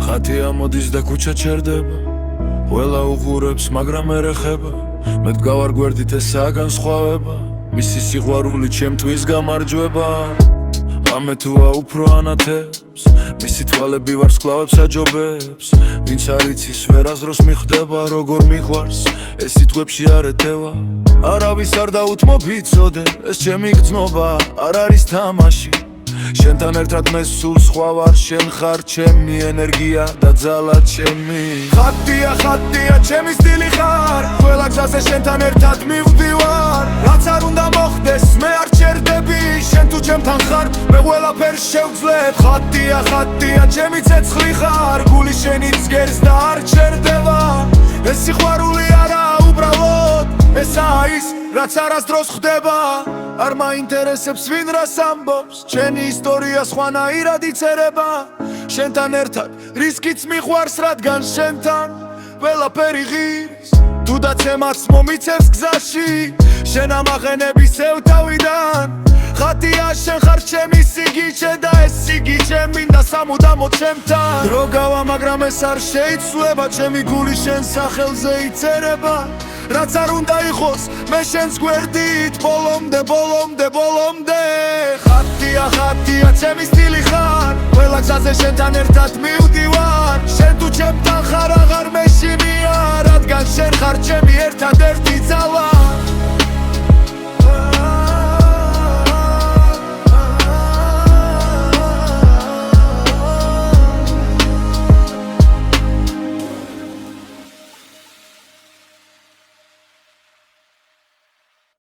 ხათი ამოდის და ქუჩა ჩერდება, ყველა უღურებს, მაგრამ არ ეხება. მე დგავარ გვერდით, ესაა განსხვავება, მისი სიყვარული ჩემთვის გამარჯვება. ამე თუა უფრო ანათებს, მისი თვალები ვარსკვლავებს აჯობებს. ვინც არ იცის ვერაზროს მიხვდება, როგორ მიყვარს ეს სიტყვებში არ ეთევა. არავის არ დაუთმობ იცოდე, ეს ჩემი გრძნობა არ არის თამაში. შენთან ერთად მე სულ სხვა ვარ, შენ ხარ ჩემი ენერგია და ძალა ჩემი. ხატია ჩემი სტილი ხარ, ყველა გზაზე შენთან ერთად მივდივარ. რაც არ უნდა მოხდეს მე არ ჩერდები, შენ თუ ჩემთან ხარ მე ყველაფერს შევძლებ. ხატია ჩემი ცეცხლი ხარ, გული შენი ძგერს და არ ჩერდება. ეს სიყვარული არაა უბრალოდ, ესაა ის რაც არასდროს ხდება. არ მაინტერესებს ვინ რას ამბობს, ჩემი ისტორია სხვანაირად იწერება. შენთან ერთად რისკიც მიყვარს, რადგან შენთან ყველაფერი ღირს. თუდაც ემაც მომიცევს გზაში, შენ ამაღენებისევ თავიდან. ხატია შენ ხარ ჩემი სიგიჩე და ეს სიგიჩე მინდა სამუდამოდ ჩემთან. დრო გავა მაგრამ ეს არ შეიცვლება, ჩემი გული შენ სახელზე იწერება. რაც არ უნდა იყოს მე შენს გვერდით, ბოლომდე ხატია ჩემი სტილი ხარ, ყველა გზაზე შენთან ერთად მივდივარ. შენ თუ ჩემთან ხარ აღარ მეშინია, რადგან შენ ხარ ჩემი ერთადერთი ძალა.